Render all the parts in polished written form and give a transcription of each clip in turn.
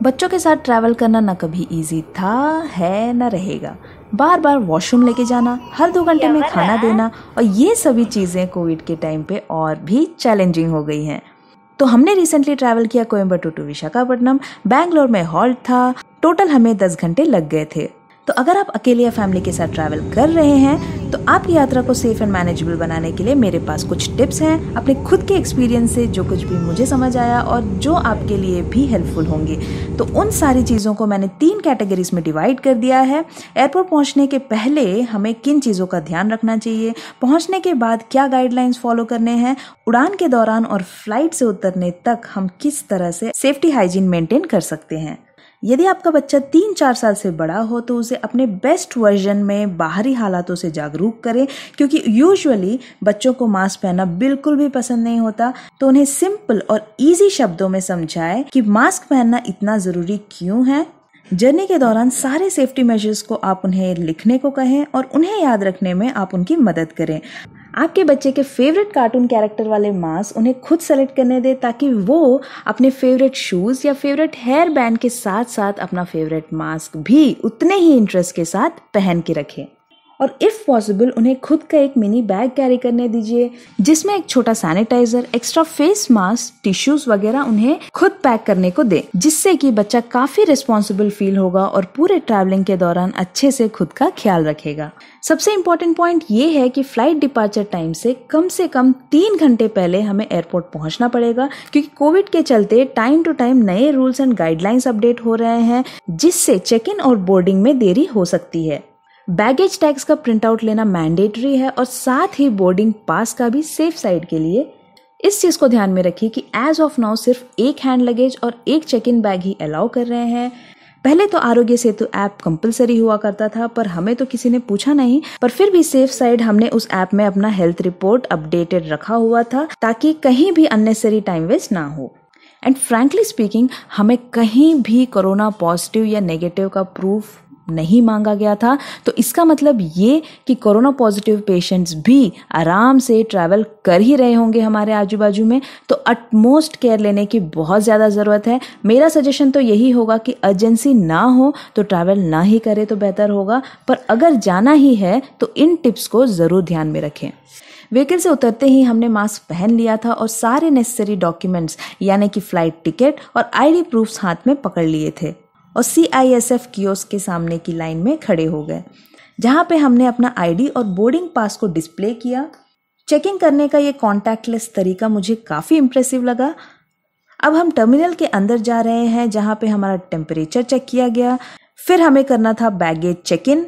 बच्चों के साथ ट्रैवल करना ना कभी इजी था, है ना रहेगा। बार बार वॉशरूम लेके जाना, हर 2 घंटे में खाना देना और ये सभी चीज़ें कोविड के टाइम पे और भी चैलेंजिंग हो गई हैं। तो हमने रिसेंटली ट्रैवल किया कोयम्बटूर टू विशाखापट्टनम। बैंगलोर में हॉल्ट था। टोटल हमें 10 घंटे लग गए थे। तो अगर आप अकेले या फैमिली के साथ ट्रैवल कर रहे हैं तो आपकी यात्रा को सेफ एंड मैनेजेबल बनाने के लिए मेरे पास कुछ टिप्स हैं अपने खुद के एक्सपीरियंस से, जो कुछ भी मुझे समझ आया और जो आपके लिए भी हेल्पफुल होंगे। तो उन सारी चीज़ों को मैंने 3 कैटेगरीज में डिवाइड कर दिया है। एयरपोर्ट पहुंचने के पहले हमें किन चीज़ों का ध्यान रखना चाहिए, पहुंचने के बाद क्या गाइडलाइंस फॉलो करने हैं, उड़ान के दौरान और फ्लाइट से उतरने तक हम किस तरह से सेफ्टी हाइजीन मेंटेन कर सकते हैं। यदि आपका बच्चा 3-4 साल से बड़ा हो तो उसे अपने बेस्ट वर्जन में बाहरी हालातों से जागरूक करें, क्योंकि यूजुअली बच्चों को मास्क पहनना बिल्कुल भी पसंद नहीं होता। तो उन्हें सिंपल और इजी शब्दों में समझाएं कि मास्क पहनना इतना ज़रूरी क्यों है। जर्नी के दौरान सारे सेफ्टी मेजर्स को आप उन्हें लिखने को कहें और उन्हें याद रखने में आप उनकी मदद करें। आपके बच्चे के फेवरेट कार्टून कैरेक्टर वाले मास्क उन्हें खुद सेलेक्ट करने दें, ताकि वो अपने फेवरेट शूज़ या फेवरेट हेयर बैंड के साथ साथ अपना फेवरेट मास्क भी उतने ही इंटरेस्ट के साथ पहन के रखें। और इफ़ पॉसिबल उन्हें खुद का एक मिनी बैग कैरी करने दीजिए, जिसमें एक छोटा sanitiser, extra face mask, tissues वगैरह उन्हें खुद पैक करने को दे, जिससे कि बच्चा काफ़ी रिस्पॉन्सिबल फील होगा और पूरे ट्रैवलिंग के दौरान अच्छे से खुद का ख्याल रखेगा। सबसे इम्पोर्टेंट पॉइंट ये है कि फ्लाइट डिपार्चर टाइम से कम 3 घंटे पहले हमें एयरपोर्ट पहुंचना पड़ेगा, क्योंकि कोविड के चलते टाइम टू टाइम नए रूल्स एंड गाइडलाइंस अपडेट हो रहे हैं, जिससे चेक इन और बोर्डिंग में देरी हो सकती है। बैगेज टैग्स का प्रिंट आउट लेना मैंडेटरी है और साथ ही बोर्डिंग पास का भी सेफ साइड के लिए। इस चीज़ को ध्यान में रखिए कि एज ऑफ नाउ सिर्फ एक हैंड लगेज और एक चेक इन बैग ही अलाउ कर रहे हैं। पहले तो आरोग्य सेतु ऐप कंपलसरी हुआ करता था, पर हमें तो किसी ने पूछा नहीं, पर फिर भी सेफ साइड हमने उस ऐप में अपना हेल्थ रिपोर्ट अपडेटेड रखा हुआ था, ताकि कहीं भी अननेसेसरी टाइम वेस्ट ना हो। एंड फ्रैंकली स्पीकिंग, हमें कहीं भी कोरोना पॉजिटिव या नेगेटिव का प्रूफ नहीं मांगा गया था। तो इसका मतलब ये कि कोरोना पॉजिटिव पेशेंट्स भी आराम से ट्रैवल कर ही रहे होंगे हमारे आजू बाजू में। तो अटमोस्ट केयर लेने की बहुत ज़्यादा ज़रूरत है। मेरा सजेशन तो यही होगा कि अर्जेंसी ना हो तो ट्रैवल ना ही करे तो बेहतर होगा, पर अगर जाना ही है तो इन टिप्स को ज़रूर ध्यान में रखें। व्हीकल से उतरते ही हमने मास्क पहन लिया था और सारे नेसेसरी डॉक्यूमेंट्स यानी कि फ्लाइट टिकट और आईडी प्रूफ्स हाथ में पकड़ लिए थे और CISF कियोस्क के सामने की लाइन में खड़े हो गए, जहाँ पे हमने अपना आईडी और बोर्डिंग पास को डिस्प्ले किया। चेकिंग करने का ये कॉन्टैक्टलेस तरीका मुझे काफ़ी इम्प्रेसिव लगा। अब हम टर्मिनल के अंदर जा रहे हैं, जहाँ पे हमारा टेम्परेचर चेक किया गया। फिर हमें करना था बैगेज चेक इन।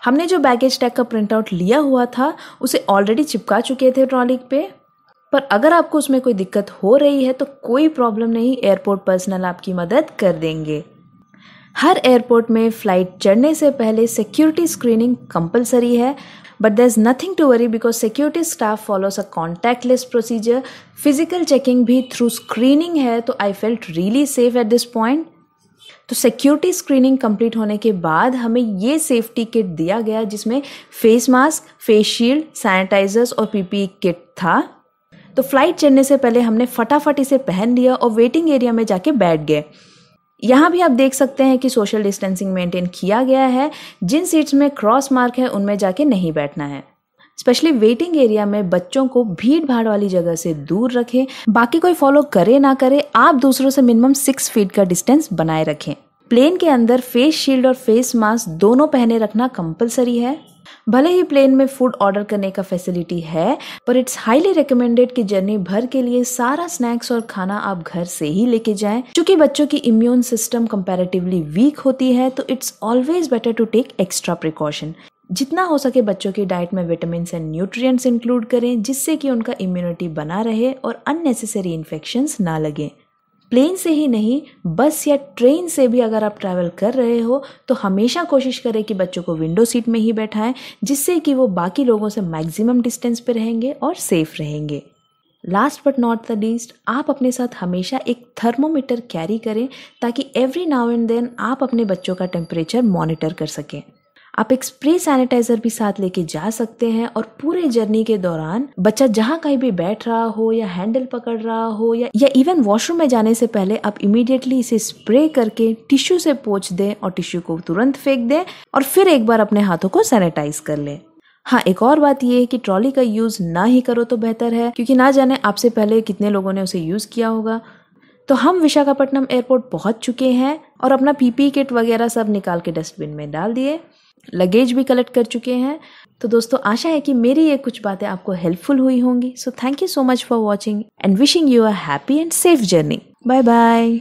हमने जो बैगेज टैग का प्रिंट आउट लिया हुआ था उसे ऑलरेडी चिपका चुके थे ट्रॉली पे, पर अगर आपको उसमें कोई दिक्कत हो रही है तो कोई प्रॉब्लम नहीं, एयरपोर्ट पर्सनल आपकी मदद कर देंगे। हर एयरपोर्ट में फ्लाइट चढ़ने से पहले सिक्योरिटी स्क्रीनिंग कंपलसरी है, but there is nothing to worry because security staff follows a contactless procedure. Physical checking भी थ्रू स्क्रीनिंग है, तो I felt really safe at this point. तो सिक्योरिटी स्क्रीनिंग कंप्लीट होने के बाद हमें ये सेफ्टी किट दिया गया, जिसमें face mask, face shield, sanitisers और PPE किट था। तो फ्लाइट चढ़ने से पहले हमने फटाफट इसे पहन लिया और वेटिंग एरिया में जाके बैठ गए। यहाँ भी आप देख सकते हैं कि सोशल डिस्टेंसिंग मेंटेन किया गया है। जिन सीट्स में क्रॉस मार्क है उनमें जाके नहीं बैठना है। स्पेशली वेटिंग एरिया में बच्चों को भीड़ भाड़ वाली जगह से दूर रखें। बाकी कोई फॉलो करे ना करे, आप दूसरों से मिनिमम 6 फीट का डिस्टेंस बनाए रखें। प्लेन के अंदर फेस शील्ड और फेस मास्क दोनों पहने रखना कंपलसरी है। भले ही प्लेन में फूड ऑर्डर करने का फैसिलिटी है, पर इट्स हाईली रिकमेंडेड कि जर्नी भर के लिए सारा स्नैक्स और खाना आप घर से ही लेके जाएं। क्योंकि बच्चों की इम्यून सिस्टम कंपैरेटिवली वीक होती है, तो it's always better to take extra precaution. जितना हो सके बच्चों की डाइट में विटामिन एंड न्यूट्रिएंट्स इंक्लूड करें, जिससे कि उनका इम्यूनिटी बना रहे और अननेसेसरी इन्फेक्शंस ना लगें। प्लेन से ही नहीं, बस या ट्रेन से भी अगर आप ट्रैवल कर रहे हो तो हमेशा कोशिश करें कि बच्चों को विंडो सीट में ही बैठाएं, जिससे कि वो बाकी लोगों से मैक्सिमम डिस्टेंस पे रहेंगे और सेफ रहेंगे। Last but not the least, आप अपने साथ हमेशा एक थर्मोमीटर कैरी करें, ताकि एवरी नाउ एंड देन आप अपने बच्चों का टेम्परेचर मॉनिटर कर सकें। आप एक स्प्रे सैनिटाइजर भी साथ लेके जा सकते हैं और पूरे जर्नी के दौरान बच्चा जहाँ कहीं भी बैठ रहा हो या हैंडल पकड़ रहा हो या इवन वॉशरूम में जाने से पहले आप इमीडिएटली इसे स्प्रे करके टिश्यू से पोंछ दें और टिश्यू को तुरंत फेंक दें और फिर एक बार अपने हाथों को सैनिटाइज कर लें। हाँ, एक और बात ये है कि ट्रॉली का यूज ना ही करो तो बेहतर है, क्योंकि ना जाने आपसे पहले कितने लोगों ने उसे यूज किया होगा। तो हम विशाखापट्टनम एयरपोर्ट पहुंच चुके हैं और अपना पीपी किट वगैरह सब निकाल के डस्टबिन में डाल दिए, लगेज भी कलेक्ट कर चुके हैं। तो दोस्तों, आशा है कि मेरी ये कुछ बातें आपको हेल्पफुल हुई होंगी। So thank you so much for watching and wishing you a happy and safe journey. Bye bye.